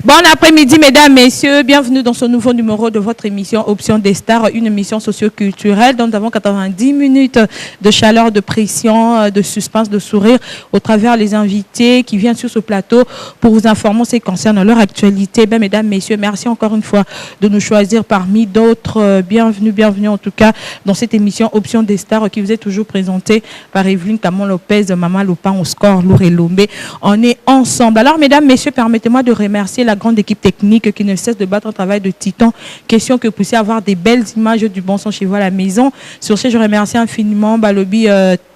Bon après-midi, mesdames, messieurs. Bienvenue dans ce nouveau numéro de votre émission Option des Stars, une émission socio-culturelle dont nous avons 90 minutes de chaleur, de pression, de suspense, de sourire au travers les invités qui viennent sur ce plateau pour vous informer en ce qui concerne leur actualité. Ben, mesdames, messieurs, merci encore une fois de nous choisir parmi d'autres. Bienvenue en tout cas dans cette émission Option des Stars qui vous est toujours présentée par Evelyne Camon Lopez, Maman Lopin, Oscar, Lour et Lombé. On est ensemble. Alors, mesdames, messieurs, permettez-moi de remercier la grande équipe technique qui ne cesse de battre un travail de titan. Question que vous puissiez avoir des belles images du bon son chez vous à la maison. Sur ce, je remercie infiniment Balobi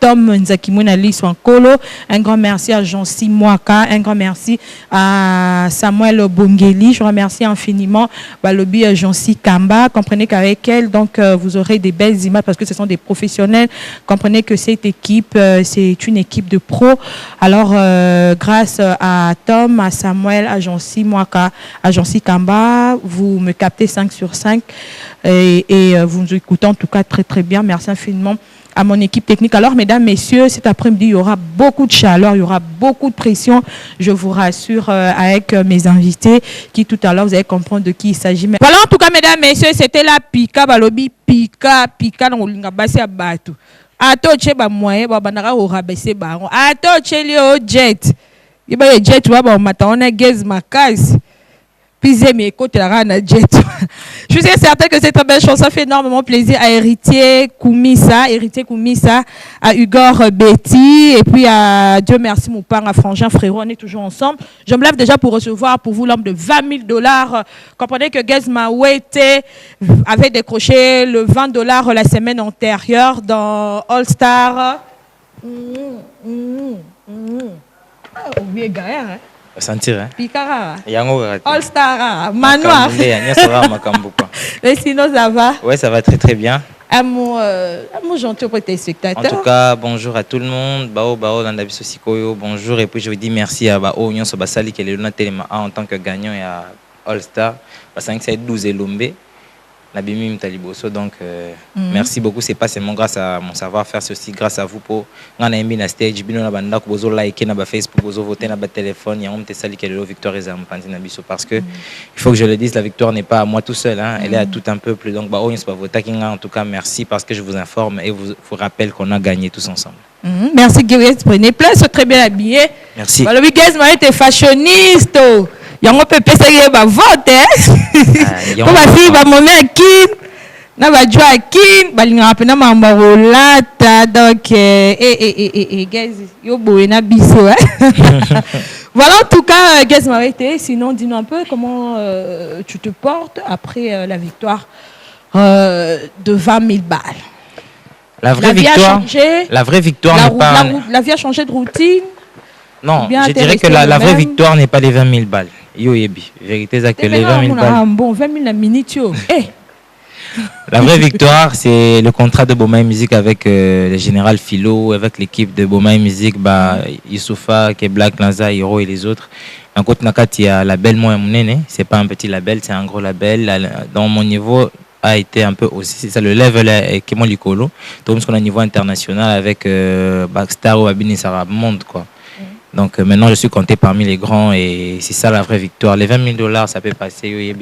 Tom Nzakimounali Swankolo. Un grand merci à Jean-Si Mwaka. Un grand merci à Samuel Bongeli. Je remercie infiniment Balobi Jean-Si Kamba. Comprenez qu'avec elle, donc, vous aurez des belles images parce que ce sont des professionnels. Comprenez que cette équipe, c'est une équipe de pros. Alors, grâce à Tom, à Samuel, à Jean-Si Mwaka, à Jean-Si Kamba, vous me captez 5 sur 5 et vous nous écoutez en tout cas très très bien. Merci infiniment à mon équipe technique. Alors, mesdames, messieurs, cet après-midi, il y aura beaucoup de chaleur, il y aura beaucoup de pression, je vous rassure, avec mes invités qui tout à l'heure, vous allez comprendre de qui il s'agit. Voilà, en tout cas, mesdames, messieurs, c'était la Pika, Balobi, Pika, dans le Lingabasi à Batou. Ato Cheba Moye, Babanara au Rabessé Baron. Ato Chelio Jet. Il y a un jet, on a gaz macasse. Pisez mes côtes la jet. Je suis certain que cette très belle chanson fait énormément plaisir à Héritier Koumissa, à Hugor Betty, et puis à Dieu merci mon père, à Frangin Frérot, on est toujours ensemble. Je me lève déjà pour recevoir pour vous l'homme de $20 000. Comprenez que Gaz Mawete avait décroché le $20 la semaine antérieure dans All Star. Oubliez Gaïa, hein? Sentir, hein? Pikara. All Star. Manoir. Et sinon, ça va? Ouais, ça va très très bien. Amour gentil pour tes spectateurs. En tout cas, bonjour à tout le monde. Bonjour. Et puis je vous dis merci à Bao Nyon Sobasali qui est le Téléma en tant que gagnant et à All Star. Parce que c'est 12 et Lombé. Donc, merci beaucoup. C'est pas seulement grâce à mon savoir-faire, c'est aussi grâce à vous pour gagner la stage. Vous liker na Facebook, vous voter na téléphone. Il y a un petit sali qui est le victoire parce que il faut que je le dise, la victoire n'est pas à moi tout seul. Hein, elle est à tout un peuple. Donc, bah, en tout cas, merci parce que je vous informe et vous rappelle qu'on a gagné tous ensemble. Merci Guéry, prenez place, très bien habillé. Merci. Le week-end, tu es fashioniste. Il y a un peu de vote. Comme ma fille va m'emmener à Kin, na va jouer à Kin, balinga apena mambarolata donc guys, yo boena biso. Voilà en tout cas guys m'arrêté. Sinon dis-nous un peu comment tu te portes après la victoire de 20 000 balles. La vraie victoire n'est pas... La vie a changé de routine. Non, je dirais que la vraie victoire n'est pas les 20 000 balles. Vérité, c'est que les 20 000 balles. Bon, 20 000 la minute. La vraie victoire, c'est le contrat de Bomaï Music avec le général Philo, avec l'équipe de Bomaï Music, Youssoufa, Black, Lanza, Hiro et les autres. En côté Nakati, il y a la label Moi Mounene. C'est pas un petit label, c'est un gros label. Dans mon niveau, a été un peu aussi, c'est ça le level est mon licolo. Donc, on a un niveau international avec Backstar ou Abini Sarah Monde, quoi. Donc maintenant je suis compté parmi les grands et c'est ça la vraie victoire. Les 20 000 ça peut passer.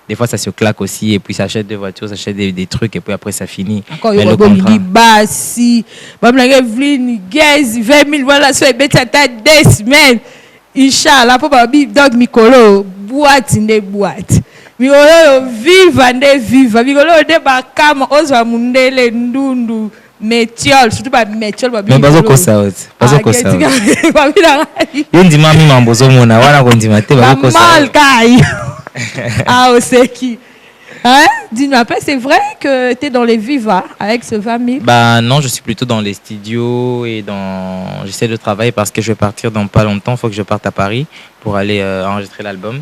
Des fois ça se claque aussi et puis ça achète des voitures, ça achète des trucs et puis après ça finit. Encore il y a le bassi, 20 000 voilà, soit bête à ta 2 semaines. Inch'Allah, papa dog Mikolo, boîte in des boîtes. Mikolo viva, Mikolo de bakama, ozwa mundele ndundu. Métiol, surtout pas métiol. Mais bazo kosa oti. Bazo kosa oti. Yendi mami mambozo mona wana kondima te bazo kosa. Mal kai. Ah oseki. Hein? Dis-nous un peu, c'est vrai que tu es dans les Viva avec ce 20 000? Bah non, je suis plutôt dans les studios et j'essaie de travailler parce que je vais partir dans pas longtemps. Il faut que je parte à Paris pour aller enregistrer l'album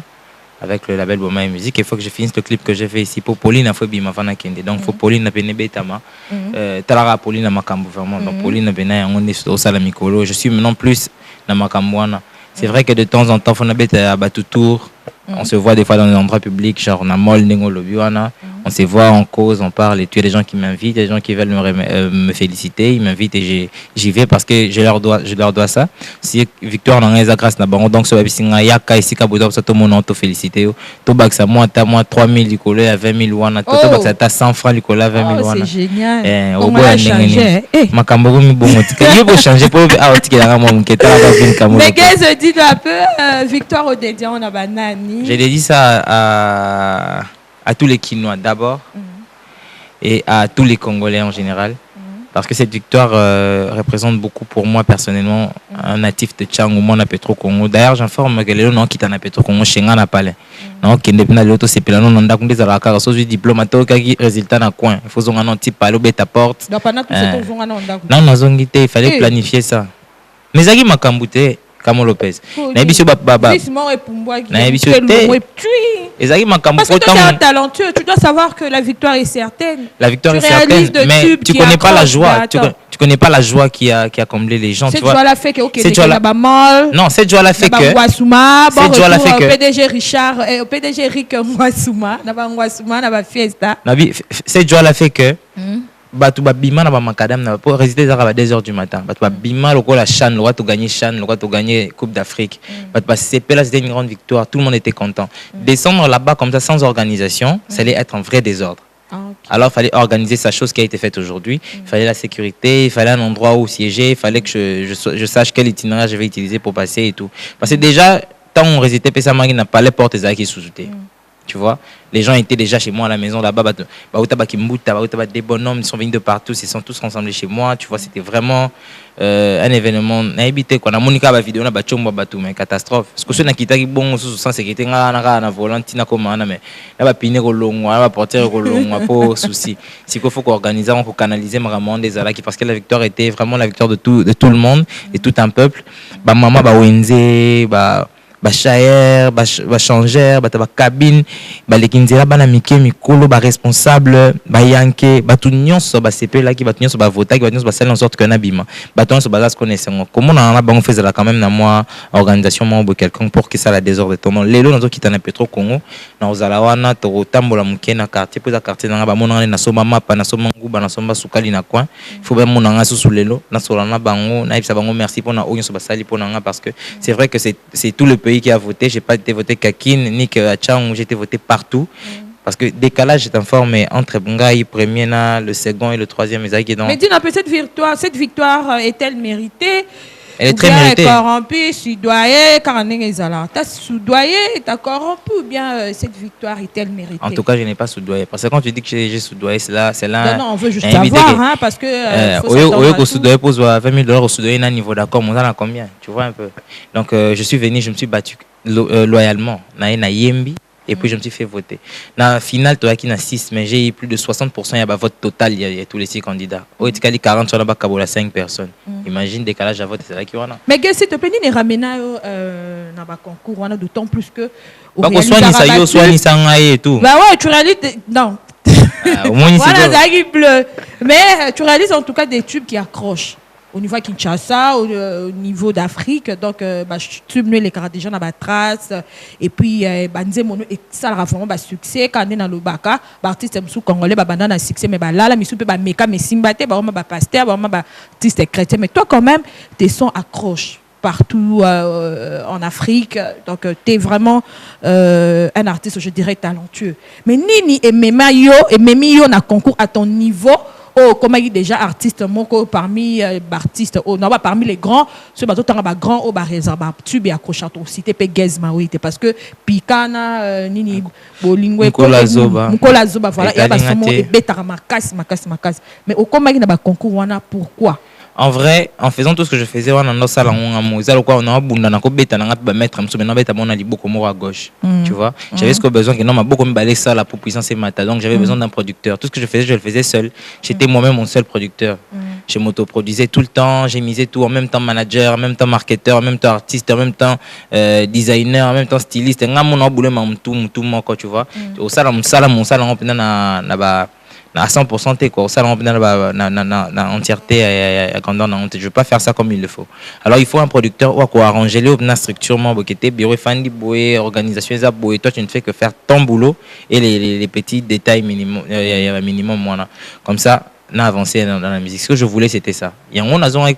avec le label Bomaï Music. Il faut que je finisse le clip que j'ai fait ici pour Pauline Afobi Mavana Kende. Donc, il faut Pauline Napene Betama. Talara Pauline Namakambu vraiment. Donc, Pauline Napene, on est au Salamikolo. Je suis maintenant plus Namakambouana. C'est vrai que de temps en temps, on a à Batoutour. On se voit des fois dans les endroits publics, genre on a Mol Nengo Lobiwana. On se voit, on cause, on parle et tu as des gens qui m'invitent, des gens qui veulent me féliciter, ils m'invitent et j'y vais parce que je leur dois ça. Si Victoire n'en est grâce na bango donc so bisinga yaka ici ka bodo ça tout mon nom te féliciter. To bak ça moi 3000 likolé à 20000 wana to bak ça ta 100 francs likolé à 20000 wana. C'est génial. On va changer. Makambo mi bongo tika. Il faut changer pour tika nga mo nketa la vin kamo. Mais qu'est-ce dit un peu Victoire au dédié on a banani. J'ai dédié ça à tous les Kinois d'abord et à tous les Congolais en général. Parce que cette victoire représente beaucoup pour moi personnellement, un natif de Tchangou, mon Petro Congo. D'ailleurs, j'informe que les gens qui sont Petro Congo, Schengen n'a pas les. Donc, qui n'est pas l'auto, c'est que l'on a des alacars, soit du diplôme, qui résultat dans le coin. Il faut qu'on ait un type à l'obé ta porte. Donc, pendant tout ce temps, non, il fallait planifier ça. Mais ça qui m'a cambouté. Camon Lopez. Parce que tu es talentueux, tu dois savoir que la victoire est certaine. La victoire est certaine, mais tu connais pas la joie. Tu connais pas la joie qui a comblé les gens. Cette joie-là fait que cette joie-là fait que cette joie-là fait que PDG Richard, PDG Rick Mwasouma, fiesta. Cette joie-là fait que batu babima na ba makadam na pour résister à 2h du matin batu babima loko la CHAN le droit de gagner Coupe d'Afrique batu ba CP là c'était une grande victoire, tout le monde était content. Descendre là-bas comme ça sans organisation, ça allait être un vrai désordre. Alors il fallait organiser sa chose qui a été faite aujourd'hui, il fallait la sécurité, il fallait un endroit où siéger, il fallait que je sache quel itinéraire je vais utiliser pour passer et tout, parce que déjà tant on résitait pesa mangi n'a pas les portes qui sous-souté. Tu vois, les gens étaient déjà chez moi à la maison là-bas. Des bonhommes, ils sont venus de partout, ils sont tous rassemblés chez moi. Tu vois, c'était vraiment un événement. On a Monica la vidéo, on a battu mais catastrophe. Parce que ceux qui étaient bon, sans sécurité, on a volant, on a comment, mais on a piné au long, on a porté au long, pas souci. C'est qu'il faut qu'on organise, on faut canaliser vraiment des alaki parce que la victoire était vraiment la victoire de tout le monde et tout un peuple. Maman, Wenze, Bachayer, Bachangère, Cabine, Lekinzera, Banamike, Mikolo, responsable, Yanke, Batunion, CP là qui va tenir sur voter, qui va tenir sur en sorte qu'un abîme. Baton sur base connaissance. Comment on a bon fait là quand même dans moi organisation membre quelqu'un pour que ça la désordre ton nom. Les lots qui t'en a Petro Congo, dans Zalawana, Torotambola Mukena quartier, pour la quartier dans la mon na soma mapa na soma nguba na soma sukali na coin. Il faut bien mon anga sous les lots, na solana bango, na ibsa bango merci pour na oyon sur basali pour na parce que c'est vrai que c'est tout le pays qui a voté, j'ai pas été voté Kakine ni que Tchang, j'ai été voté partout parce que décalage est informé entre Bungaï premier le second et le troisième mais dis un peu cette victoire est-elle méritée? Elle est très méritée. Corrompu, soudoyé, t'as soudoyé, t'as corrompu ou bien cette victoire est-elle méritée? En tout cas, je n'ai pas soudoyé. Parce que quand tu dis que j'ai soudoyé, c'est là. Non, on veut juste savoir, parce que. Au soudoyé, pour $20 au soudoyé, il y a un niveau d'accord, on en a combien? Tu vois un peu. Donc, je suis venu, je me suis battu loyalement. Na Yembi. Et puis je me suis fait voter. Dans la finale, tu as qui 6, mais j'ai eu plus de 60%. Il y a un vote total, il y a tous les 6 candidats. Au Tikali 40, sur la 5 personnes. Imagine décalage à vote, c'est là qu'il y en a. Mais s'il te plaît, il ramène dans le concours, d'autant plus que. Soit ni sangaye et tout. Bah ouais, tu réalises. Non. Au moins, voilà, ça qui bleu. Mais tu réalises en tout cas des tubes qui accrochent. Au niveau de Kinshasa, au niveau d'Afrique, donc tu mets les caractères déjà dans la trace et puis Banzemono et ça a vraiment succès quand on est dans le baka, artiste sous congolais bandana succès mais là mi soupe meka mais simbate ba pasteur ba artiste chrétien mais toi quand même tes sons accrochent partout en Afrique donc tu es vraiment un artiste je dirais talentueux mais Nini et Memi yo na concours à ton niveau. Oh, comme il déjà artiste moko parmi artistes oh non parmi les grands ce bateau tant ba grand au ba réserve tu bien accrochant aussi t'es Gezma oui parce que Pikana nini bolingwe Mukola Zoba voilà et ba somo betara makasi mais au comme il na ba concours wana pourquoi? En vrai, en faisant tout ce que je faisais, on a un salon, on a bunda na ko beta na ngata ba mettre mso maintenant beta mona liboko mo à gauche. Tu vois, j'avais ce que besoin que non m'a beaucoup me balé ça la pour puissance et matin. Donc j'avais besoin d'un producteur. Tout ce que je le faisais seul. J'étais moi-même mon seul producteur. Je m'autoproduisais tout le temps, j'ai misé tout en même temps manager, en même temps marketeur, en même temps artiste, en même temps designer, en même temps styliste. Nga mon boulot ma tout moi quoi tu vois. Au salon mon salon on na ba à 100% t'es quoi, ça na entièreté quand on je veux pas faire ça comme il le faut. Alors il faut un producteur ou quoi arranger les structurement boqueté bureau fandi boé organisation ça boé, toi tu ne fais que faire ton boulot et les petits détails minimum voilà. Comme ça n'a avancé dans la musique. Ce que je voulais, c'était ça. Il y a une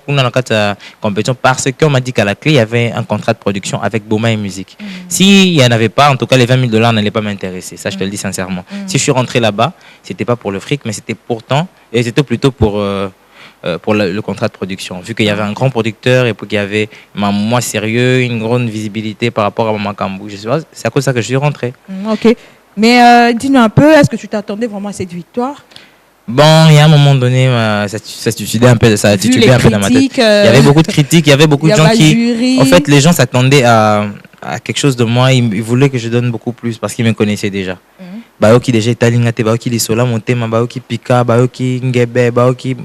compétition parce qu'on m'a dit qu'à la clé, il y avait un contrat de production avec Boma et Musique. S'il n'y en avait pas, en tout cas, les $20 000 n'allaient pas m'intéresser. Ça, je te le dis sincèrement. Si je suis rentré là-bas, c'était pas pour le fric, mais c'était pourtant, et c'était plutôt pour le contrat de production. Vu qu'il y avait un grand producteur et qu'il y avait moi sérieux, une grande visibilité par rapport à Makambu. C'est à cause de ça que je suis rentré. Ok. Mais dis-nous un peu, est-ce que tu t'attendais vraiment à cette victoire? Bon, il y a un moment donné, ça titubait un peu dans ma tête. Il y avait beaucoup de critiques, il y avait beaucoup de gens qui... Jury. En fait, les gens s'attendaient à quelque chose de moi. Ils voulaient que je donne beaucoup plus parce qu'ils me connaissaient déjà. Baoki déjà Italingate, Baoki Lisola, Montema, Baoki Pika, Baoki Ngebe, Baoki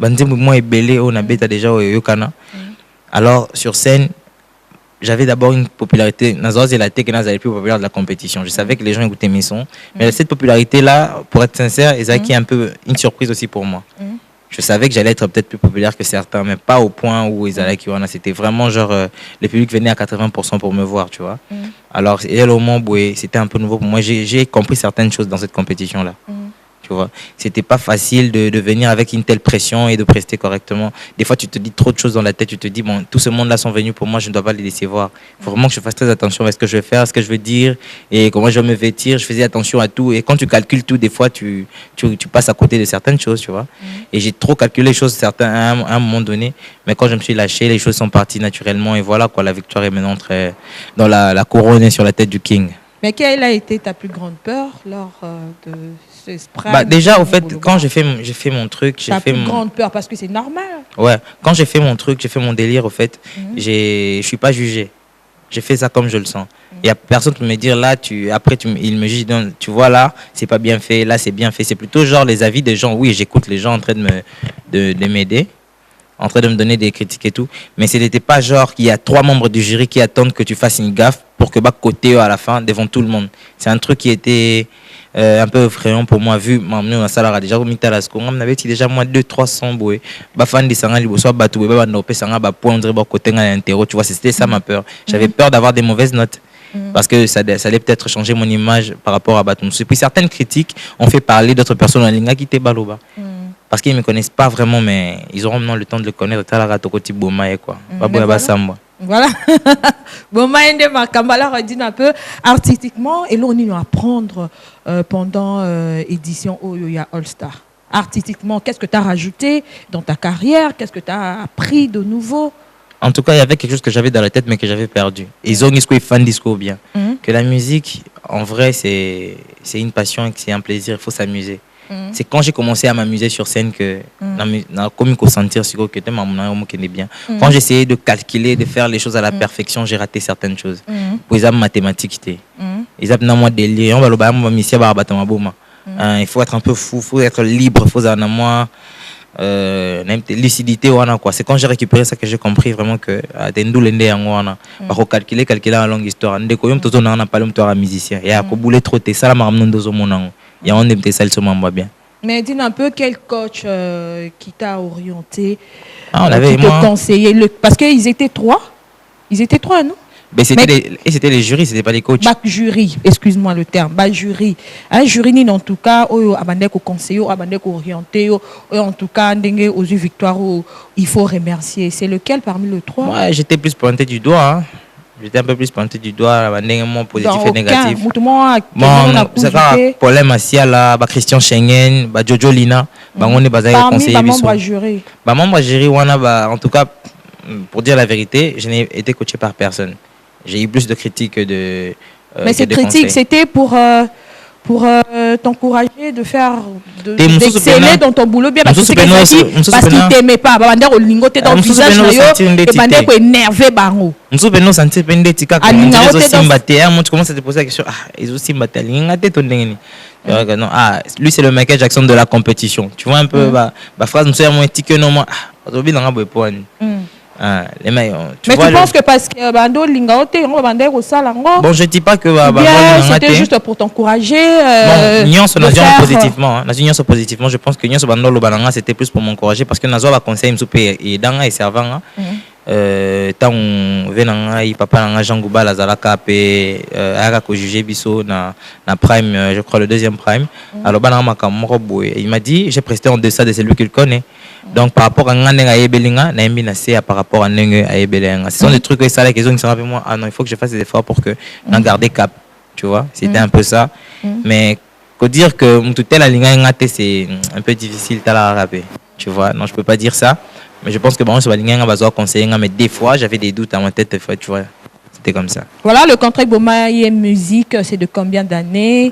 Banzemou, moi et Belé, on a bêta déjà au Yokana. Alors, sur scène, j'avais d'abord une popularité, et la tech plus populaire de la compétition. Je savais que les gens écoutaient mes sons. Mais cette popularité-là, pour être sincère, c'est un peu une surprise aussi pour moi. Je savais que j'allais être peut-être plus populaire que certains, mais pas au point où c'était vraiment genre, le public venait à 80% pour me voir, tu vois. Alors, au moment où c'était un peu nouveau pour moi, j'ai compris certaines choses dans cette compétition-là. Tu vois, c'était pas facile de venir avec une telle pression et de prester correctement. Des fois, tu te dis trop de choses dans la tête. Tu te dis, bon, tout ce monde-là sont venus pour moi, je ne dois pas les laisser voir. Il faut vraiment que je fasse très attention à ce que je vais faire, à ce que je veux dire et comment je vais me vêtir. Je faisais attention à tout. Et quand tu calcules tout, des fois, tu passes à côté de certaines choses, tu vois. Et j'ai trop calculé les choses à un moment donné. Mais quand je me suis lâché, les choses sont parties naturellement. Et voilà, quoi, la victoire est maintenant dans la couronne sur la tête du King. Mais quelle a été ta plus grande peur lors de ce sprint? Déjà, au fait, quand j'ai fait mon truc... Ta plus grande peur, parce que c'est normal. Ouais, quand j'ai fait mon truc, j'ai fait mon délire, au fait, je suis pas jugé. J'ai fait ça comme je le sens. Il n'y a personne qui me dire, là, il me juge, tu vois, là, c'est pas bien fait, là, c'est bien fait. C'est plutôt genre les avis des gens. Oui, j'écoute les gens en train de m'aider, en train de me donner des critiques et tout. Mais ce n'était pas genre qu'il y a 3 membres du jury qui attendent que tu fasses une gaffe pour que côté à la fin devant tout le monde. C'est un truc qui était un peu effrayant pour moi, vu m'emmener dans la déjà comme Italasco on avait déjà moins 200-300 boé fan de sanga liboso batou ba no pe sanga ba point dire côté l'interro, tu vois, c'était ça ma peur. J'avais peur d'avoir des mauvaises notes parce que ça allait peut-être changer mon image par rapport à Batum. Puis certaines critiques ont fait parler d'autres personnes en ligne qui étaient baloba. Parce qu'ils ne me connaissent pas vraiment, mais ils auront maintenant le temps de le connaître. Voilà. Bon, Makambala redit un peu artistiquement, et là on va apprendre pendant édition Oyoya All Star. Artistiquement, qu'est-ce que tu as rajouté dans ta carrière? Qu'est-ce que tu as appris de nouveau? En tout cas, il y avait quelque chose que j'avais dans la tête, mais que j'avais perdu. Ils ont dit fan disco bien. Que la musique, en vrai, c'est une passion et que c'est un plaisir. Il faut s'amuser. C'est quand j'ai commencé à m'amuser sur scène que comme il faut sentir que bien. Quand j'essayais de calculer, de faire les choses à la perfection, j'ai raté certaines choses. Pour les mathématiques, ils ont moi délire. Il faut être un peu fou, il faut être libre, il faut avoir moi lucidité quoi. C'est quand j'ai récupéré ça que j'ai compris vraiment que calculer en longue histoire. On a parlé de musicien. Il y a trop de ça il y a un des salles sur moi bien. Mais dis un peu quel coach qui t'a orienté, on avait qui te conseillait parce qu'ils étaient 3. Ils étaient 3, non? Mais c'était les jurys, c'était pas les coachs. Bac jury, excuse-moi le terme, bac jury. Un jury en tout cas, abandé ko conseiller, abandé ko orienter, en tout cas ndenge aux victoires il faut remercier. C'est lequel parmi les 3? Ouais, j'étais plus pointé du doigt. Hein. J'étais un peu plus pointé du doigt, positif et négatif. C'est un problème à là, Christian Schengen, Jojo Lina, on est basé à conseiller. Parmi les membres jury. Membre jury, en tout cas, pour dire la vérité, je n'ai été coaché par personne. J'ai eu plus de critiques que de. Mais ces critiques, c'était pour t'encourager de faire d'exceller dans ton boulot bien parce que c'est parce qu'il t'aimait pas au lingo t'es dans le visage et ko énervé bango nous sentir pende tika comment tu commences à te poser la question ils aussi batali ton non lui c'est le Michael Jackson de la compétition, tu vois un peu phrase nous sommes moins tika non moi Les meilleurs. Mais tu penses que parce que Bando Lingaote, on va bander au salango. Bon, je dis pas que c'était juste pour t'encourager. Bon, Nyon se positivement. Nyon se positivement. Je pense que Nyon se Bando le balanga c'était plus pour m'encourager parce que Nazo va conseiller me souper et dans et servant. Tant venanga papa nanga Jean Gouba la zalaka pe aka ko juger biso na prime je crois le deuxième prime alors bananga makamoko boy il m'a dit j'ai presté en deçà de celui qu'il connaît donc par rapport à nganenga yebelinga na yembi na c'est par rapport à nenge ayebelinga ce sont des trucs que ça là qu'ils ont avec moi ah non il faut que je fasse des efforts pour que n'en garder cap tu vois c'était un peu ça mais que dire que mututela la linga ngate c'est un peu difficile tala rapper tu vois non je peux pas dire ça. Mais je pense que bon, c'est conseiller, mais des fois j'avais des doutes à ma tête, tu vois, c'était comme ça. Voilà, le contrat Bomaye Musique, c'est de combien d'années?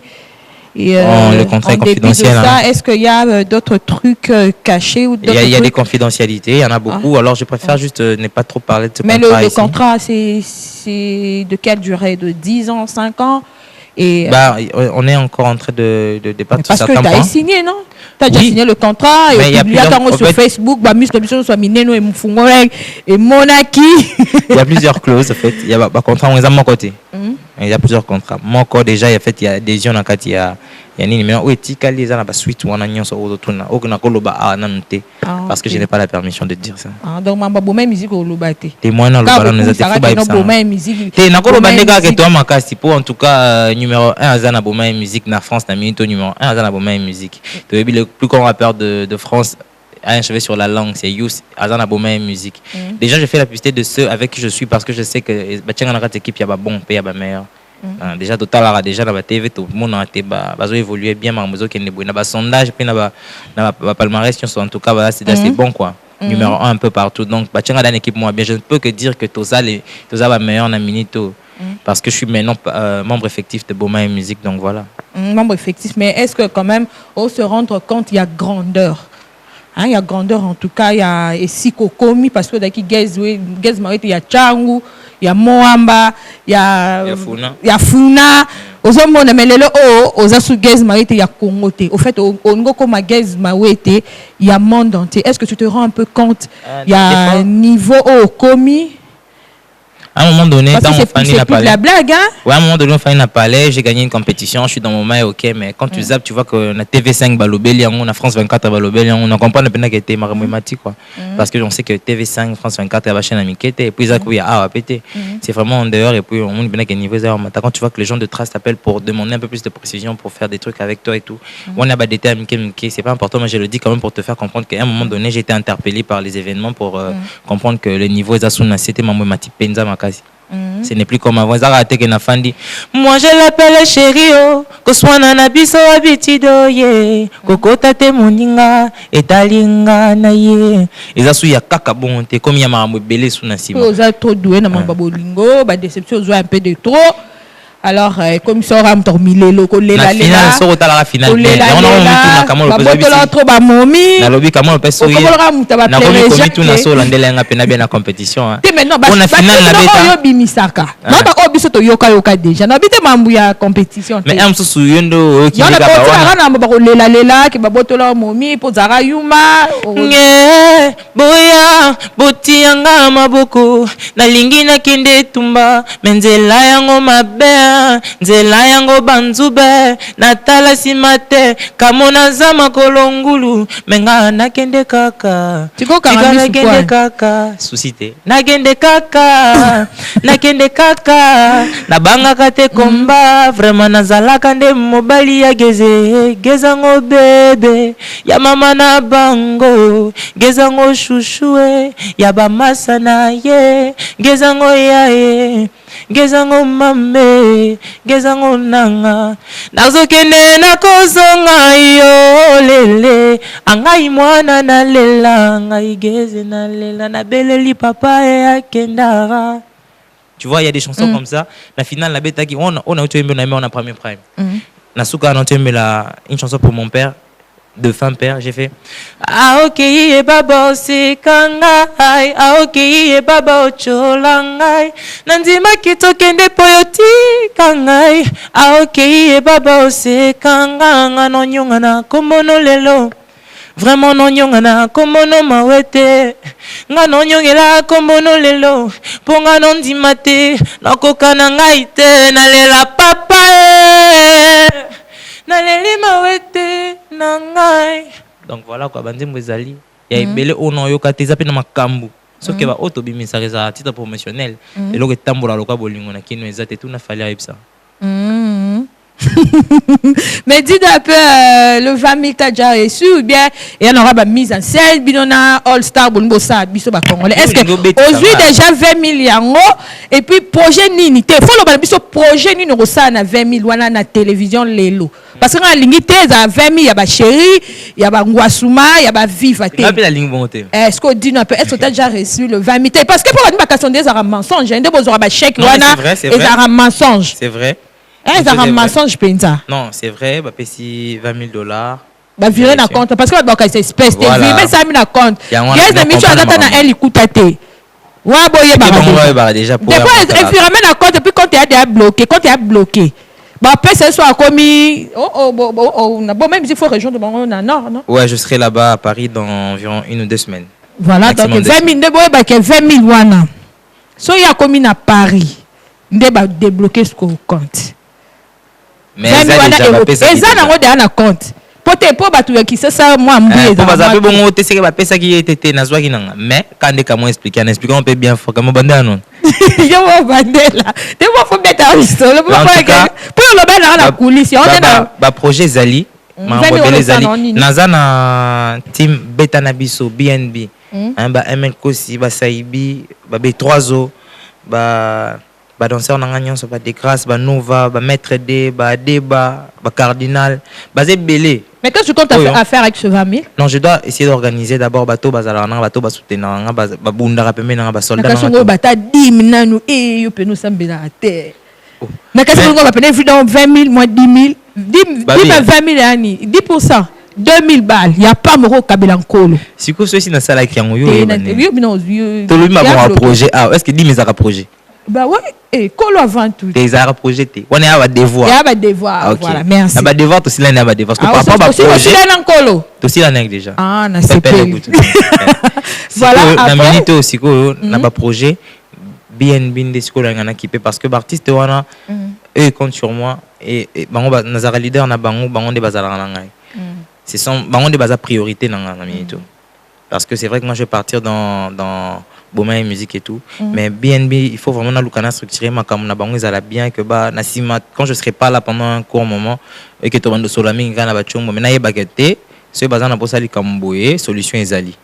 Et le contrat est confidentiel. Est-ce qu'il y a d'autres trucs cachés ou il y a des confidentialités, il y en a beaucoup. Alors je préfère juste ne pas trop parler de ce contrat. Mais le contrat, c'est de quelle durée? De 10 ans, 5 ans? Et on est encore en train de débattre sur ça. Parce que tu as signé, non? Tu as déjà signé le contrat et il y a sur Facebook, et Monaki. Il y a plusieurs clauses en fait. Il y a un contrat on est à mon côté. Il y a plusieurs contrats. Mon corps déjà il y a des gens dans il y a nini maintenant etika les ana ba suite wana nyonso otuna okuna koloba anante parce que je n'ai pas la permission de dire ça. Donc mamba Bomaye Musique oloba te. Témoin dans le ballon nous a fait ça. Bomaye Musique. Té na koloba ndeka ke toi makasi pour en tout cas numéro 1 azana Bomaye Musique na France na minute numéro 1 azana Bomaye Musique. Tu vois le plus grand rappeur de France un chevet sur la langue, c'est Youss, Azana Bomaye Musique. Déjà, j'ai fait la publicité de ceux avec qui je suis parce que je sais que équipe, il y a bon, il y a meilleur. Déjà, total, déjà, dans la TV, tout le monde a évolué bien, mais il y a sondage, puis il y a palmarès, en tout cas, c'est bon, quoi. Numéro 1 un peu partout. Donc, dans l'équipe, moi, bien, je ne peux que dire que tout ça va meilleur en minute. Parce que je suis maintenant membre effectif de Bomaye Musique, donc voilà. Membre effectif, mais est-ce que quand même, on se rendre compte qu'il y a grandeur? Il y a grandeur en tout cas, il y a Siko Komi parce que daki il y a Changu, il y a Moamba, il y a Funa. Aux hommes mais les aux asu il y a Congo. Au fait, au Ngoko Magez Mawete, il y a monde entier. Est-ce que tu te rends un peu compte? Il y a un niveau au Komi. À un moment donné, dans mon famille n'a pas la blague, hein? Ouais, à un moment donné, on n'a pas j'ai gagné une compétition, je suis dans mon mail, ok, mais quand tu zappes, tu vois qu'on a TV5 Balobeli, on a France 24 Balobeli, on a compris que c'était marmomatique, quoi. Parce que on sait que TV5, France 24, la chaîne amicale, et puis il y a à péter. C'est vraiment en dehors, et puis on a bien niveau zéro. Quand tu vois que les gens de Trace t'appellent pour demander un peu plus de précision, pour faire des trucs avec toi et tout, on a des thèmes qui c'est pas important, mais je le dis quand même pour te faire comprendre qu'à un moment donné, j'ai été interpellé par les événements pour comprendre que le niveau Zasuna, c'était marmomatique, Penza Makasi. Ce n'est plus comme avant. Moi je l'appelle chéri oh, Koswana na biso abitido ye, kokota te moninga, etalinga na ye. Ezasu ya kaka bonte comme ya mambo belé suna sima. Vous êtes trop doué na mamba bolingo, ba déception un peu de trop. Alors, comme ça, on a dormi les locaux, les la finale, on a finale. On a mis tout na kamolo trop ba momi. Na lobi kamolo peso ye. Na komi komi tout na so landela nga pena bien na compétition. On a finale na beta. Yo bimisaka. Na ba obiso to yoka déjà. Na bita mambu ya compétition. Mais am so suyendo ki ka ba wana. Na ba ko lela ke ba botola momi po zara yuma. Nge boya botianga maboko na lingi na kende tumba menzela yango mabe. Nzela yango banzube natala simate kamona zama kolongulu menga nakende kaka nakende kaka susite nakende kaka nakende kaka nabanga kate komba vraiment nazalaka nde mobali ya gezango bebe ya mama na bango gezango shushue ya bamasa na ye gezango yae gezango mame gezango nanga nazokende na kozonga yo lele angai mwana na lela ngai geze na lela na beleli papa ya kendara. Tu vois, il y a des chansons comme ça. La finale la bêta qui on a on a premier prime. Nasuka on a une chanson pour mon père. De fin père, j'ai fait ok et baba c'est kangai ok et baba cholangai nandima kito kende poyoti kangai ok et baba c'est kanganga no nyonga na komono lelo Vraiment non nyongana komono mawete. Nga non nyongela komono lelo. Ponga non dimate. Nakoka na ngaite. Nalela papa. Naleli mawete. Nangai. Donc voilà quoi, bandi mwezali. Ya ebele ono yoka teza pe na makambu. Sauf que ba auto bimisa reza titre promotionnel. Et donc tambola loka bolingo na kino ezate tout na fali aibsa. Mais dites un peu, le 20 000 t'as déjà reçu ou bien il y en aura une mise en scène, binona All Star, bonbosa, biso ba congolais. Est-ce que aujourd'hui déjà 20 000 yango et puis projet nini te faut le biso projet nini rosa na 20 000 wana na télévision lelo parce que na lingité za 20 000 ya ba chéri, ya ba ngwasuma, ya ba viva te. Est-ce que dit un peu est-ce que t'as déjà reçu le 20 000 parce que pour la vacation des arabes mensonges, ndé bozora ba chèque wana et arabes mensonges. C'est vrai. C'est un mensonge, Penza. Non, c'est vrai, bah, si $20 000. Bah, virer na compte, parce que c'est espèce, tu virer ça, mis na compte. Il y a des missions à date, elle écoute à te. Ouais, bon, déjà pour. Des fois, elle fait ramener la compte, et puis quand tu es bloqué, bah, après, c'est soit commis. Bon, même s'il faut rejoindre le nord, non? Ouais, je serai là-bas à Paris dans environ 1 ou 2 semaines. Voilà, donc 20 000, 20 000 wana. So, il y a commis à Paris. Il y a débloqué ce qu'on compte. Mais ça déjà na compte pote po batu qui c'est ça moi mboué ça va ça bon te c'est que pesa qui était na zwa kinanga mais quand des comment expliquer en expliquant on peut bien faut comme bande non je vois bande là te moi faut mettre en histoire pour le ben na coulisse on est ba projet Zali ma modèle Zali nazana team beta na biso BNB ba ML Kosi ba Saibi ba B3O ba danseur na nganyon so ba de grâce ba Nova ba maître D ba Deba ba Cardinal ba Zebele. Mais qu'est-ce que tu comptes faire avec ce 20 000? Non, je dois essayer d'organiser d'abord bateau bazala na bateau ba soutenir ba bunda rapemé na ba soldat na ka bata 10 nanu et yo pe nous sambela à terre. Na ka ngo ba pene dans 20 000 moins 10 000 10 20 000 ani 10% 2000 balles, il n'y a pas moro kabela nkolo. Si ko ceci na sala ki yango yo. To le ma projet ah est-ce que 10 000 projet? Bah ouais, et colo avant tout. Des arts projetés. On est à devoir. Il y a devoir. Voilà, merci. À devoir aussi là à devoir parce que papa projet. Aussi là colo. Aussi là déjà. Ah, na c'est pas. Voilà, na minute aussi ko na ba projet BNB des scolaires ngana équipé parce que artiste wana eux comptent sur moi et bango nazara leader na bango de bazala na ngai. Ce sont bango de baza priorité na minute. Parce que c'est vrai que moi je vais partir dans Boma et musique et tout, mais BNB il faut vraiment na structurer ma comme na bango ezala bien que ba na sima quand je serai pas là pendant un court moment et que to bando solami ngana ba chombo mais na yebakete ce bazan na posali kamboye solution ezali.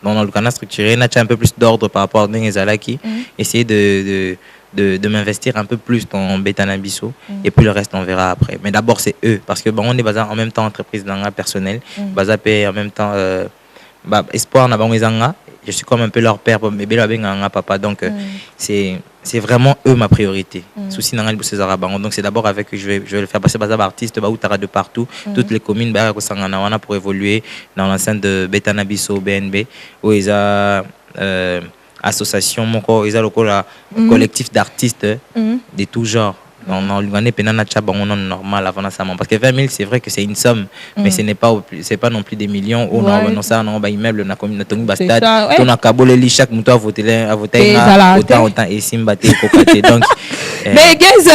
Donc na lukana structurer na un peu plus d'ordre par rapport à ezala qui essayer de m'investir un peu plus dans Betana Bisso et puis le reste on verra après. Mais d'abord c'est eux parce que on est bazan en même temps entreprise dans un personnel, bazapé en même temps espoir na bango ezanga. Je suis comme un peu leur père, bébé papa. Donc c'est vraiment eux ma priorité. Souci n'angal César Abangon. Donc c'est d'abord avec eux que je vais le faire passer bazar artiste ba outara de partout, toutes les communes ba ko sangana wana pour évoluer dans l'enceinte de Betana Bisso BNB où ils a association moko ils a le collectif d'artistes de tout genre. On lui pénana chabangon normal avant ça parce que 20 000 c'est vrai que c'est une somme mais ce n'est pas non plus des millions ou non ça non ba immeuble na commune tongi ba stade on a kaboleli chaque moto a voté autant et simbate kokate donc mais guys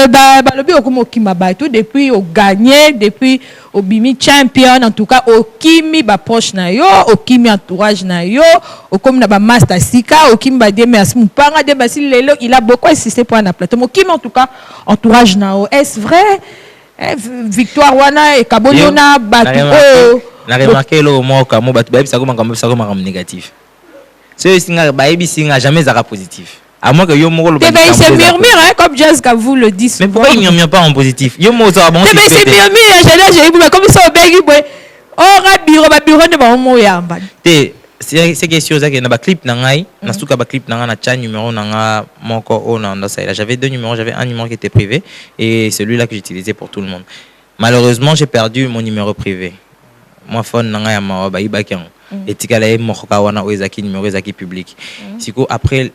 ba lobi okomo kimaba tout depuis au gagné depuis au bimi champion en tout cas au kimi ba proche na yo au kimi entourage na yo au comme na ba master sika au kimi ba de merci mpanga de basi lelo il a beaucoup insisté pour un plateau au kimi en tout cas entourage na yo est-ce vrai victoire wana et kabonyona batu na remarqué le mot kamo batu ba bisa ko négatif ce singa ba singa jamais zara positif. À moins que yo moko le c'est murmure hein comme Jessica vous le dit souvent. Mais pourquoi il murmure pas en positif? Yo mo ça bon c'est murmure j'ai comme ça begi boy ora bureau ne ba mo yamba te c'est quelque chose que na ba clip na ngai na suka ba clip na nga na cha numéro na nga moko o na ndo ça j'avais 2 numéros, j'avais un numéro qui était privé et celui-là que j'utilisais pour tout le monde. Malheureusement j'ai perdu mon numéro privé. Moi phone na nga ya ma ba ibakian et tikala mokoka wana oezaki numéro ezaki public siko après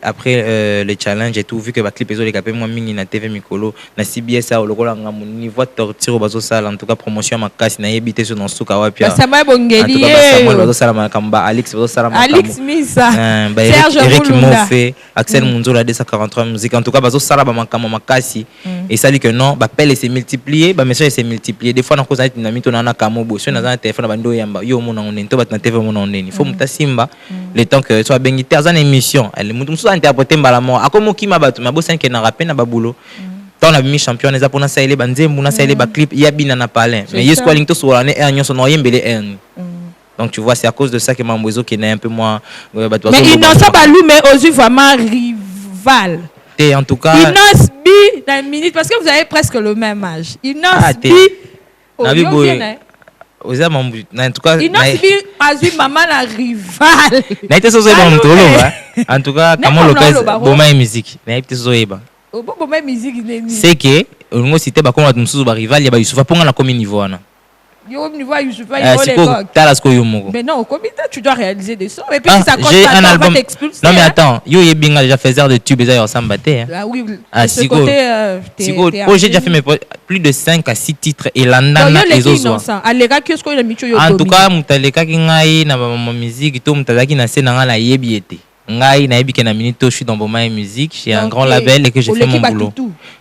le challenge et tout vu que ba clip ezo les capé moi mingi na TV mikolo na CBS a lokola nga mon niveau torture bazo sala en tout cas promotion makasi na yebité sur nsuka wapi Samuel Bongeli Samuel bazo sala makamba Alex bazo sala makamba Alex Misa Serge Eric Moffé Axel Munzola 243 musique en tout cas bazo sala ba makamba makasi et ça dit que non ba pelle s'est multiplié ba message s'est multiplié des fois na cause na mito na kamobo sur na téléphone bando yamba yo mona on to bat na TV mona on il faut mutasimba le temps que soit bengi tazana émission elle mutu so interpréter mbala akomoki mabatu mabosa nke na rappel na babulo tant on a mis champion les apona saile banzembu na saile ba clip ya bina na palin mais yes quoi linto so ne ernion so no yembele ern donc tu vois c'est à cause de ça que Mambozo qui est un peu moins mais il n'en ça balou mais aux yeux vraiment rival et en tout cas Inos Bi dans une minute parce que vous avez presque le même âge Inos Bi Nabi boy en tout cas Inos Bi azui maman la rival na été sozo eba mtolo en tout cas Kamon Lopez boma musique na été sozo eba boma musique c'est que on cité ba comme musuzu ba rival ya ba Youssoufa ponga na commune niveau wana yo niveau Youssoufa yo les gars talasko yo moko mais non au comité tu dois réaliser des sons et puis si ça coûte j'ai un album t'expulser non mais attends yo yebinga déjà faiseur de tube ça ressemble batté ah oui ce côté j'ai déjà fait mes plus de 5 à 6 titres et landana ezozo aleka qu'est-ce qu'on a mis yo en tout cas mutaleka ki ngai na ba musique to mutalaki na scène nga la yebi ete ngai na yebi ke na minute je suis dans Boma Musique j'ai un grand label et que j'ai fait mon boulot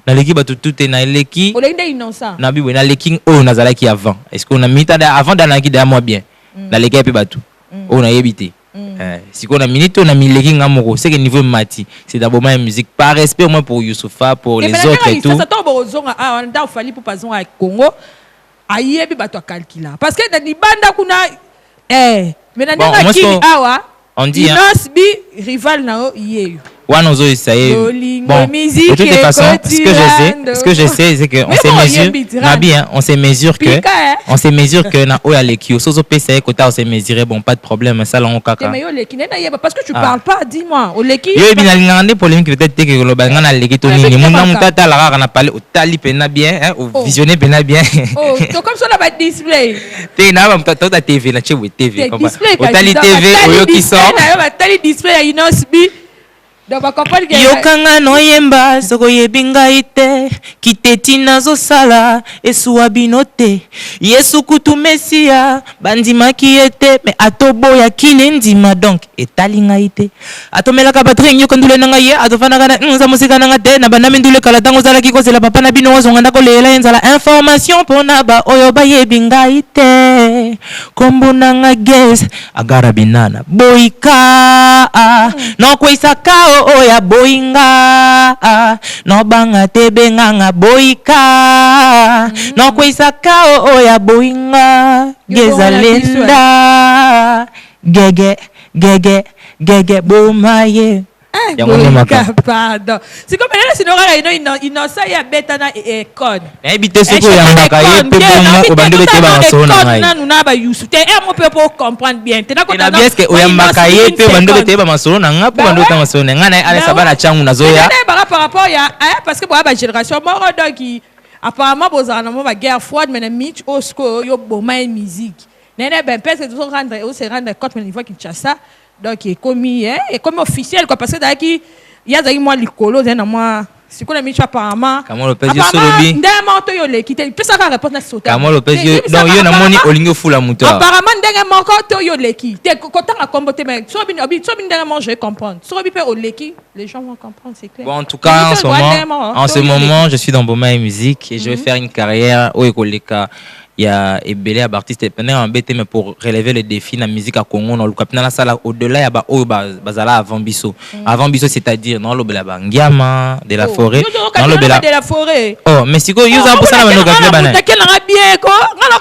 na leki batutu te na leki olenda innocent na bibo na leki o nazalaki avant est-ce qu'on a mis avant d'anaki de moi bien na leki pe batu o na yebité si qu'on a minute on a mis leki ngamoko c'est que niveau mati c'est dans Boma Musique par respect au moins pour Youssoufa pour les autres et tout ça tombe ozonga ah on fali pour passer à Congo ayebi bato calcula parce que dans libanda kuna mais na ndanga kili awa on dit Inos Bi rival nao yeyo one ozo essayer bon de toute façon ce que je sais c'est que on se mesure na bien on se mesure que na oya leki sozo pesa kota on se mesurer bon pas de problème ça là on kaka mais yo leki na yeba parce que tu parles pas dis-moi au leki yo bina ngande polémique peut-être que global ngana leki to nini mona mutata la rara na parler otali pena bien ou visionner pena bien oh to comme ça là display te na mutata ta TV na chewe TV comme otali TV oyo qui sort na tali display Inos Bi yokanga noyemba soko yebinga ite kiteti nazosala esuwa bino te yesu kutu mesia bandimaki ete me atoboya kine ndima donc etalinga ite atomelaka batring nyoko ndule nanga ye atofanaka na nza musika nanga te na banami ndule kala tango zalaki kozela papa na bino wazonga ndako lela enzala information pona ba oyo bayebinga ite kombo nanga ges agara binana boika no kweisaka oya boinga no banga tebenganga boika no kweisaka oya boinga gezalenda gege bomaye pardon c'est comme là sinon innocent ya beta na code ebite soko ya makaye pe bonga obandele te ba so na ngai na nuna ba yusu te mo pe pour comprendre bien te na ko na bien est-ce que oya makaye pe bandele te ba masolo na nga pe bandele te masolo na nga na ala sabana changu na zoya par rapport ya parce que ba génération moro donc apparemment bozana mo ba guerre froide mais na mitch osko yo Boma Musique nene ben parce que tu rendre compte mais niveau Kinshasa donc il est commis officiel quoi parce que d'ailleurs il y a moi likolo na moi si qu'on a mis apparemment Kamon Lopez solobi ndemo to yo le kité peut ça répondre na sauter Kamon Lopez donc yo na moni olingo fula muto apparemment ndemo to yo le ki te content à comboter mais so bin ndemo je comprendre so bi pe o le ki les gens vont comprendre c'est clair bon en tout cas en ce moment je suis dans Boma Musique et je vais faire une carrière au Ekoleka il y a ebele à artiste pendant un BT mais pour relever le défi na musique à Congo dans le capitaine sala au-delà ya ba o bazala avant biso c'est-à-dire dans le bela bangiama de la forêt dans le bela de la forêt oh mais siko yuza pour ça na no kakile bana bien ko ngana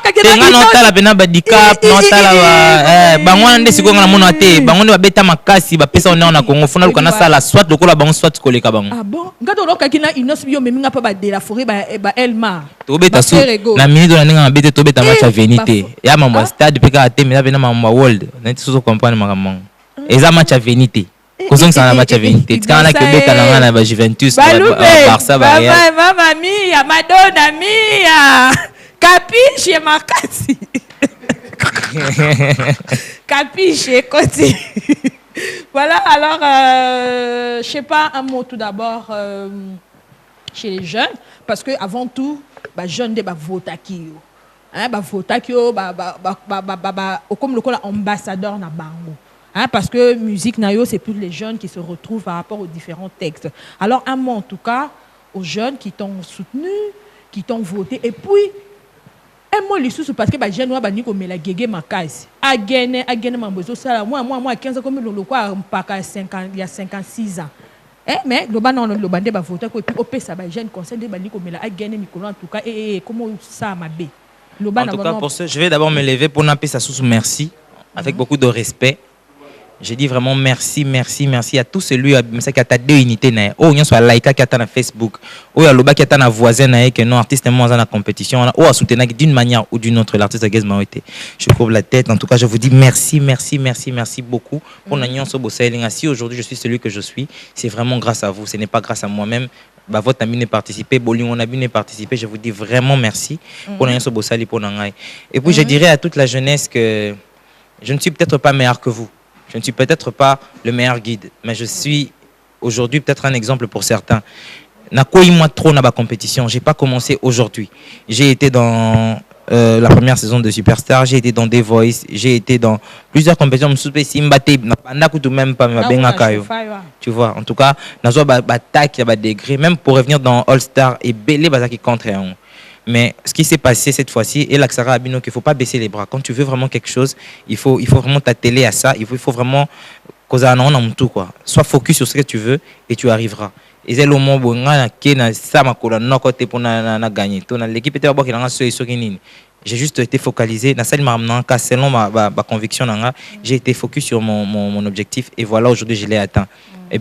tala bena ba dicap no tala bangwana nde siko ngana mona te bangwana ba beta makasi ba pesa on na Congo fona lukana sala soit lokola bango soit koleka bango ah bon ngato lokakina Inos Bi meminga pa ba de la forêt ba Elma to beta su na minute na ninga bete to beta match avenité ya mambo stade peka ate mais na mambo world na ti so comprendre makambo eza match avenité kozong sana match avenité tikana ke beta na ngana ba Juventus Barça ba Real mama mia Madonna mia capisce makasi Capiche, continue. Voilà, alors, je sais pas, un mot tout d'abord chez les jeunes, parce que avant tout, les jeunes de voter qui comme le ambassadeur na bango. Parce que musique nayo, c'est plus les jeunes qui se retrouvent par rapport aux différents textes. Alors, un mot en tout cas aux jeunes qui t'ont soutenu, qui t'ont voté, et puis un mot les sous parce que les jeunes ont bani comme la gege makasi. Agene mambozo ça moi 15 ans comme le quoi mpaka 50 il y a 56 ans. Mais le ban le bandé ba voter ko puis opé ça ba jeune conseil de bani comme la agene mikolo en tout cas et comment ça m'a bé. En tout cas pour ça, je vais d'abord me lever pour n'appeler ça sous merci avec beaucoup de respect. Je dis vraiment merci à tous celui qui a ta deux unités. Oh, il y a Laika qui a ta Facebook. Oh, il y a Loba qui a ta voisin qui non artiste moi dans la compétition. Oh, à soutenir d'une manière ou d'une autre l'artiste Gaz Maoté. Je couvre la tête. En tout cas, je vous dis merci beaucoup pour l'union sur Bossailing. Si aujourd'hui je suis celui que je suis, c'est vraiment grâce à vous. Ce n'est pas grâce à moi-même. Votre ami n'est participé, Boling on a bien participé. Je vous dis vraiment merci pour l'union sur Bossailing pour Nangai. Et puis je dirais à toute la jeunesse que je ne suis peut-être pas meilleur que vous. Je ne suis peut-être pas le meilleur guide, mais je suis aujourd'hui peut-être un exemple pour certains. N'a quoi moi trop dans la compétition. J'ai pas commencé aujourd'hui. J'ai été dans la première saison de Superstar, j'ai été dans The Voice, j'ai été dans plusieurs compétitions. Tu vois, en tout cas, dans un degré, même pour revenir dans All Star et Belé Bazaki contre. Mais ce qui s'est passé cette fois-ci, et l'Axara Abino, qu'il ne faut pas baisser les bras. Quand tu veux vraiment quelque chose, il faut vraiment t'atteler à ça. Il faut vraiment tout, quoi. Sois focus sur ce que tu veux et tu arriveras. Et c'est le moment où on a gagné. L'équipe était d'abord qui a j'ai juste été focalisé selon ma conviction. J'ai été focus sur mon objectif et voilà, aujourd'hui je l'ai atteint. Mais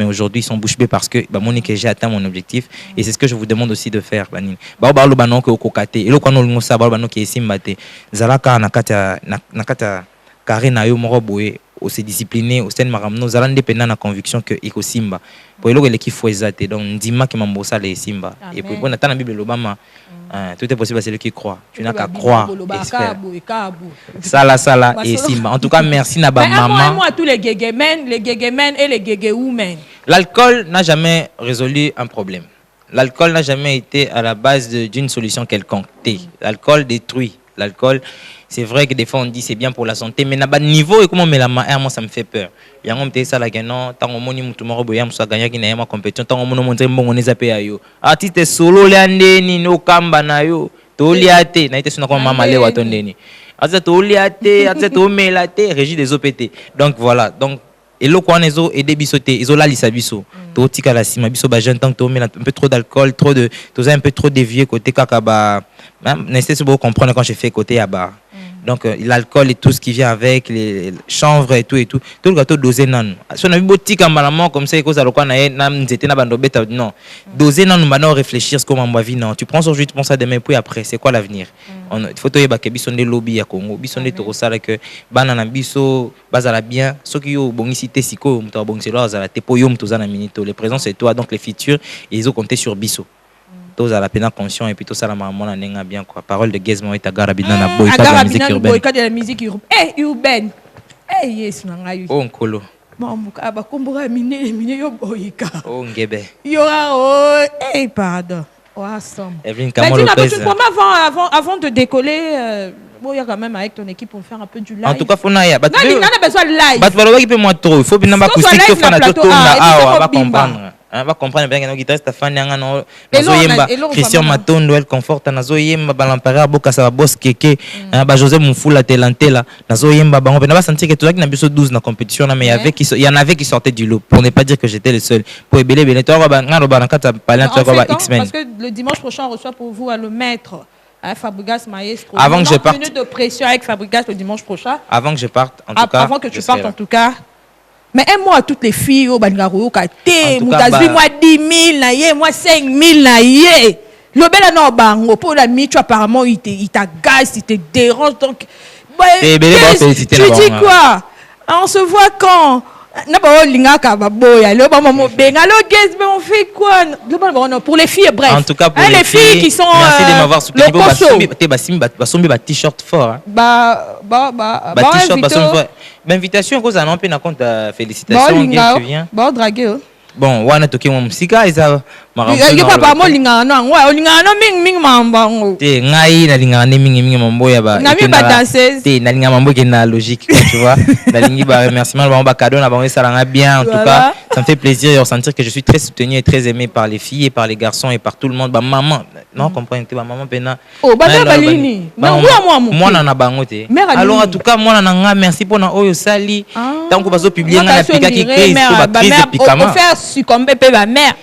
aujourd'hui ils sont bouche bée parce que j'ai atteint mon objectif et c'est ce que je vous demande aussi de faire. Aussi discipliné au sein de Maram nous allons dépendre de la conviction que iko simba pour le l'équipe faut exalter donc ndima qui m'ambossa les simba et pour on attend la Bible l'Obama tout est possible à celui qui croit tu n'as qu'à croire et faire ça là et simba en tout cas merci na ba maman moi tous les gegemen et les gegeumen. L'alcool n'a jamais résolu un problème. L'alcool n'a jamais été à la base d'une solution quelconque. L'alcool détruit. L'alcool, c'est vrai que des fois on dit c'est bien pour la santé, mais à bas niveau et comment on met la main, moi ça me fait peur. Il y a un petit ça là que non, tant qu'on monte tout le monde boyam soit gagné qui n'a pas compétition, tant qu'on monte bon on est zappé à yo. Artiste solo l'année ni no kamba na yo, toliate, na été sur comme maman le watondeni. Artiste toliate, artiste omelate, régie des OPT. Donc voilà, donc et là quoi on est et des bisotés, ils ont là lisabiso. Tout tika la sima biso ba jeune tant que tu mets un peu trop d'alcool, un peu trop dévié côté kakaba. Nécessaire pour comprendre quand j'ai fait côté à bas. Donc l'alcool et tout ce qui vient avec les chanvres et tout tout le gâteau dosé non. Si on a vu boutique en malamment comme ça cause à quoi na nzete na bando beta non. Dosé non nous maintenant réfléchir ce comment ma vie non. Tu prends aujourd'hui tu penses à demain puis après c'est quoi l'avenir? Il faut te yeba ke biso ndé lobby ya Congo, biso ndé to sala que banana biso bazala bien ceux qui yo bongisi te siko muto bongisi lo azala te po yo muto za na minito. Les présents c'est toi donc les futurs ils ont compté sur biso. Tous à la peine conscient et puis tout ça la maman n'a bien quoi parole de Gazmo et Agarabina na boycott de la musique urbaine yes nanga oh nkolo mamuka bakombora mine yo boyika oh ngebe yo pardon awesome Evelyne Kamolo Lopez avant de décoller il y a quand même avec ton équipe pour faire un peu du live. En tout cas, faut n'a besoin de live. Bah tu vas voir moi trop. Il faut bien ma acoustique faut faire na toto on va comprendre. On va comprendre bien que nos guitaristes fan yanga no nazoyemba Christian Matondo elle conforte nazoyemba balampareur bokasa boss keke ba José Mufula Telantela nazoyemba bango pe na ba sentir que tout ça qui na biso 12 na compétition mais il y en avait qui sortaient du lot pour ne pas dire que j'étais le seul. Pour belé toi ba ngalo ba nakata parler toi ba X-Men. Parce que le dimanche prochain on reçoit pour vous à le maître Fabregas Maestro. Avant que je parte. Minute de pression avec Fabregas le dimanche prochain. Avant que je parte, en tout cas. Avant que tu partes, en tout cas. Mais aime-moi toutes les filles au Bangaro, Kate, Moutazui, moi 10 000, moi 5 000, le bel non bango pour la tu apparemment il t'agace, il te dérange donc. Tu dis quoi? On se voit quand? Na ba linga ka ba boya le ba mo benga le guest mais on fait quoi pour les filles bref en tout cas pour les filles qui sont merci de m'avoir soutenu basombi ba t-shirt fort ba t-shirt basombi fort invitation cause non pe na compte félicitations tu viens ba draguer bon wana toki mo musika eza yo papa mo linga no wa linga no ming mambo te ngai na linga ne ming mambo ya ba na mi ba danseuse te na linga mambo qui na logique tu vois na lingi ba remerciement ba cadeau na ba ça langa bien en tout cas ça me fait plaisir de ressentir que je suis très soutenu et très aimé par les filles et par les garçons et par tout le monde ba maman non comprenez ba maman pena oh ba balini moi na bango te alors en tout cas moi na nga merci pour na oyo sali tant que bazo publier nga na pika qui crise ko ba crise pikama faire succomber pe ba mère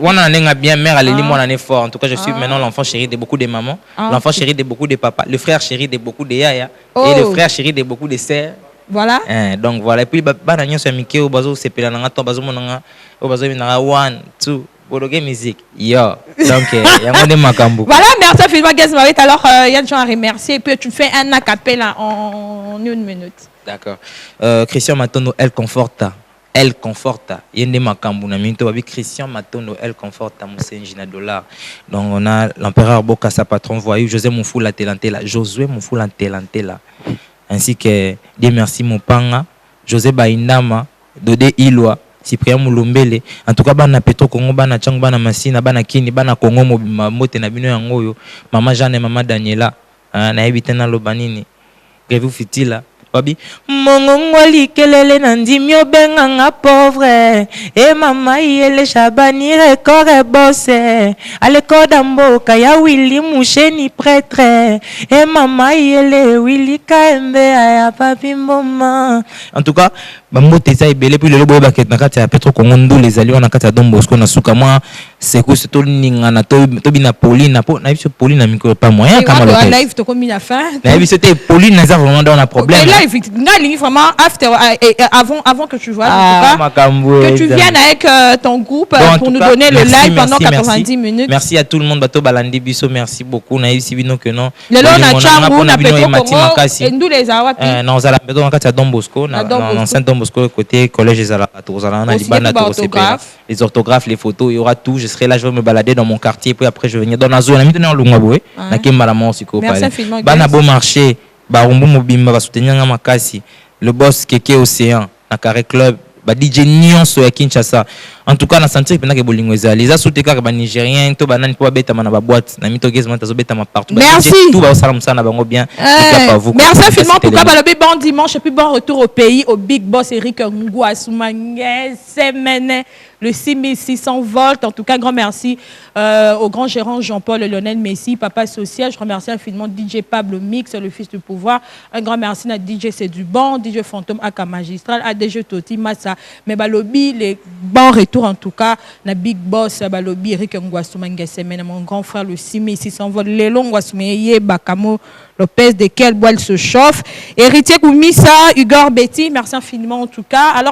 on en est bien mère elle est moi on est fort en tout cas je suis maintenant l'enfant chéri de beaucoup de mamans l'enfant chéri de beaucoup de papas le frère chéri de beaucoup de yaya et le frère chéri de beaucoup de sœurs voilà donc voilà et puis bana nyonso mike o bazo sepela nanga to bazo monanga o bazo bina 1 2 bologe musique yo donc yango de makambu voilà merci infiniment guest Marit alors Yann Jean à remercier et puis tu fais un acapella en 1 minute d'accord Christian Matondo elle conforta yende makambu na minto babi Christian Matondo elle conforta musenji na dollar donc on a l'empereur Boka sa patron voyou José Mufula Telantela Josué Mufula Telantela ainsi que Dieu merci Mopanga José Baindama Dodé Ilwa Cyprien Mulumbele en tout cas bana Petro Congo bana Tchang bana Masina bana Kini bana Congo mote na bino yango yo mama Jeanne mama Daniela na ebitena lobanini Grevu Fitila Babi mongongoli kelele nandimi obenganga pauvre e mama yele Shabani record e bosse aleko damboka ya Willy Musheni prêtre e mama yele Willy Kaembe ya papi mboma en tout cas bambote ça ebele puis le lobo ba ket na kati ya Petro Congo ndo les alliés na kati ya Don Bosco na suka moi c'est que c'est to ninga na to bina Pauline po na biso Pauline na micro pas moyen comme le live to comme la fin na biso c'était Pauline na za vraiment dans un problème live vraiment after avant que tu vois en tout cas que tu viennes avec ton groupe pour nous donner le live pendant 90 minutes merci à tout le monde bato balandi biso merci beaucoup na ici bino que non le long na Changu na Petro Congo et nous les awapi non za la bedo na kati ya Don Bosco na l'ancien Don Bosco côté collège des Alapats na libana les orthographes les photos il y aura tout je serai là je vais me balader dans mon quartier puis après je vais venir dans la zone na mitena lungabwe na kemba la monsiko pale bana bon marché barumbu mobimba ba soutenir nga makasi le boss Keke Océan na Carré Club ba DJ nyonso ya Kinshasa en tout cas na sentir pendant que bolingo ezali za soute kaka ba nigérien to banani po beta na ba boîte na mito gezma tazo beta ma partout merci tout ba salam sana bango bien merci infiniment pour ba le bon dimanche et puis bon retour au pays au big boss Eric Ngouassoumangé semaine le 6600 volts en tout cas grand merci au grand gérant Jean-Paul Lionel Messi papa social je remercie infiniment DJ Pablo Mix le fils du pouvoir un grand merci à DJ C'est du bon DJ Fantôme Aka Magistral ADG Toti Massa mais balobi les bons retours en tout cas na big boss balobi Eric Ngouassoumangé semaine mon grand frère le 6600 volts les longs Ngouassoumangé Bakamo Lopez de quel bois il se chauffe héritier Koumissa Hugo Betty merci infiniment en tout cas alors